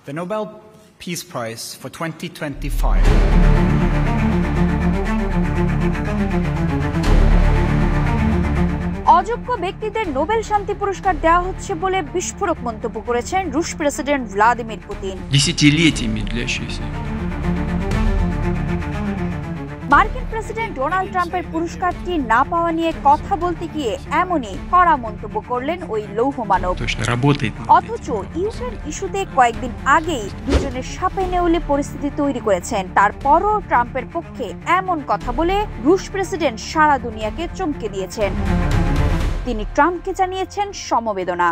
The Nobel Peace Prize for 2025. অযোগ্য ব্যক্তিদের Nobel শান্তি পুরস্কার দেওয়া হচ্ছে বলে বিস্ফোরক মন্তব্য করেছেন রুশ প্রেসিডেন্ট ভ্লাদিমির পুতিন। মার্কিন প্রেসিডেন্ট ডোনাল্ড ট্রাম্পের পুরস্কারটি না পাওয়া নিয়ে কথা বলতে গিয়ে এমনই কড়া মন্তব্য করলেন ওই লৌহ মানব। অথচ ইউক্রেন ইস্যুতে কয়েকদিন আগেই দুজনের সাপে নেউলে পরিস্থিতি তৈরি করেছেন। তারপরও ট্রাম্পের পক্ষে এমন কথা বলে রুশ প্রেসিডেন্ট সারা দুনিয়াকে চমকে দিয়েছেন। তিনি ট্রাম্পকে জানিয়েছেন সমবেদনা।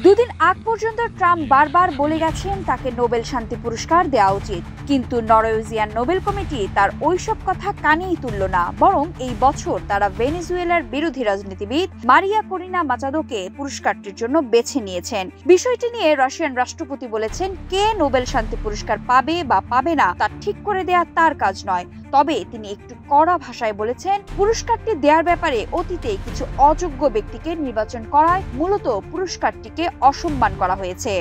দুদিন আগ পর্যন্ত ট্রাম্প বারবার বলে গেছেন তাকে নোবেল শান্তি পুরস্কার দেওয়া উচিত, কিন্তু নরওয়েজিয়ান নোবেল কমিটি তার ওইসব কথা কানেই তুলল না। বরং এই বছর তারা ভেনেজুয়েলার বিরোধী রাজনীতিবিদ মারিয়া করিনা মাচাদোকে পুরস্কারটির জন্য বেছে নিয়েছেন। বিষয়টি নিয়ে রাশিয়ান রাষ্ট্রপতি বলেছেন, কে নোবেল শান্তি পুরস্কার পাবে বা পাবে না তা ঠিক করে দেয়া তার কাজ নয়। তবে তিনি একটু কড়া ভাষায় বলেছেন, পুরস্কারটি দেওয়ার ব্যাপারে অতীতে কিছু অযোগ্য ব্যক্তিকে নির্বাচন করায় মূলত পুরস্কারটিকে অসম্মান করা হয়েছে।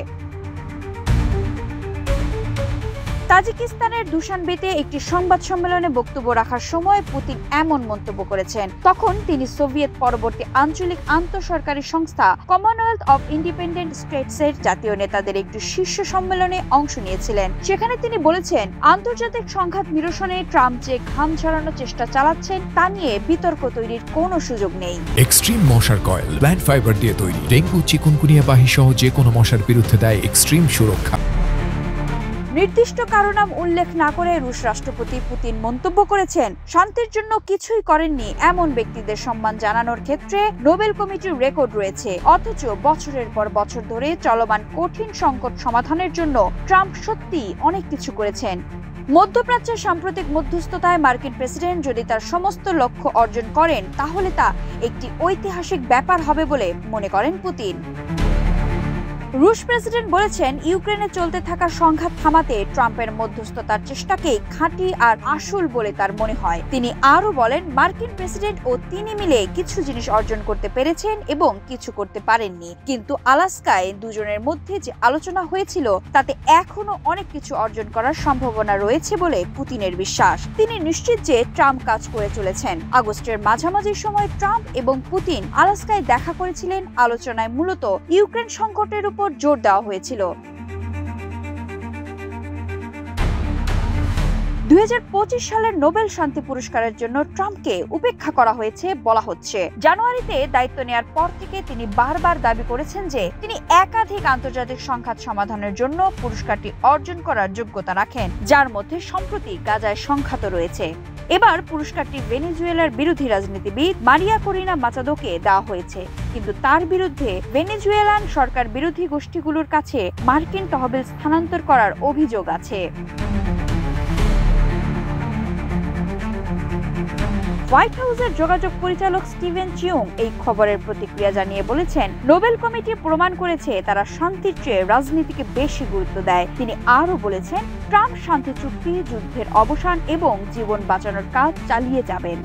তাজিকিস্তানের দুশানবেতে একটি সংবাদ সম্মেলনে বক্তব্য রাখার সময় পুতিন এমন মন্তব্য করেছেন। তখন তিনি সোভিয়েত পরবর্তী আঞ্চলিক আন্তঃসরকারি সংস্থা কমনওয়েলথ অব ইন্ডিপেন্ডেন্ট স্টেটসের জাতীয় নেতাদের একটি শীর্ষ সম্মেলনে অংশ নিয়েছিলেন। সেখানে তিনি বলেছেন, আন্তর্জাতিক সংঘাত নিরসনে ট্রাম্প যে ঘাম ঝরানোর চেষ্টা চালাচ্ছেন তা নিয়ে বিতর্ক তৈরির কোনো সুযোগ নেই। এক্সট্রিম মশার কয়েল প্ল্যান্ট ফাইবার দিয়ে তৈরি, ডেঙ্গু, চিকুনগুনিয়া বাহি সহ যে কোনো মশার বিরুদ্ধে দেয় এক্সট্রিম সুরক্ষা। নির্দিষ্ট কারণ উল্লেখ না করে রুশ রাষ্ট্রপতি পুতিন মন্তব্য করেছেন, শান্তির জন্য কিছুই করেননি এমন ব্যক্তিদের সম্মান জানানোর ক্ষেত্রে নোবেল কমিটির রেকর্ড রয়েছে। অথচ বছরের পর বছর ধরে চলমান কঠিন সংকট সমাধানের জন্য ট্রাম্প সত্যিই অনেক কিছু করেছেন। মধ্যপ্রাচ্যের সাম্প্রতিক মধ্যস্থতায় মার্কিন প্রেসিডেন্ট যদি তার সমস্ত লক্ষ্য অর্জন করেন, তাহলে তা একটি ঐতিহাসিক ব্যাপার হবে বলে মনে করেন পুতিন। রুশ প্রেসিডেন্ট বলেছেন, ইউক্রেনে চলতে থাকা সংঘাত থামাতে ট্রাম্পের মধ্যস্থতার চেষ্টাকে খাঁটি আর আসল বলে তার মনে হয়। তিনি আরো বলেন, মার্কিন প্রেসিডেন্ট ও তিনি মিলে কিছু জিনিস অর্জন করতে পেরেছেন এবং কিছু করতে পারেননি, কিন্তু আলাস্কায় দুজনের মধ্যে যে আলোচনা হয়েছিল তাতে এখনো অনেক কিছু অর্জন করার সম্ভাবনা রয়েছে বলে পুতিনের বিশ্বাস। তিনি নিশ্চিত যে ট্রাম্প কাজ করে চলেছেন। আগস্টের মাঝামাঝি সময় ট্রাম্প এবং পুতিন আলাস্কায় দেখা করেছিলেন। আলোচনায় মূলত ইউক্রেন সংকটের উপর জোর দেওয়া হয়েছিল। 2025 সালের নোবেল শান্তি পুরস্কারের জন্য ট্রাম্পকে উপেক্ষা করা হয়েছে বলা হচ্ছে। জানুয়ারিতে দায়িত্ব নেয়ার পর থেকে তিনি বারবার দাবি করেছেন যে তিনি একাধিক আন্তর্জাতিক সংঘাত সমাধানের জন্য পুরস্কারটি অর্জন করার যোগ্যতা রাখেন, যার মধ্যে সম্প্রতি গাজায় সংঘাত রয়েছে। এবার পুরস্কারটি ভেনেজুয়েলার বিরোধী রাজনীতিবিদ মারিয়া করিনা মাচাদোকে দেওয়া হয়েছে, কিন্তু তার বিরুদ্ধে ভেনেজুয়েলান সরকার বিরোধী গোষ্ঠীগুলোর কাছে মার্কিন তহবিল স্থানান্তর করার অভিযোগ আছে। হোয়াইট হাউসের যোগাযোগ পরিচালক স্টিভেন চিউং এই খবরের প্রতিক্রিয়া জানিয়ে বলেছেন, নোবেল কমিটি প্রমাণ করেছে তারা শান্তির চেয়ে রাজনীতিকে বেশি গুরুত্ব দেয়। তিনি আরো বলেছেন, ট্রাম্প শান্তি চুক্তি, যুদ্ধের অবসান এবং জীবন বাঁচানোর কাজ চালিয়ে যাবেন।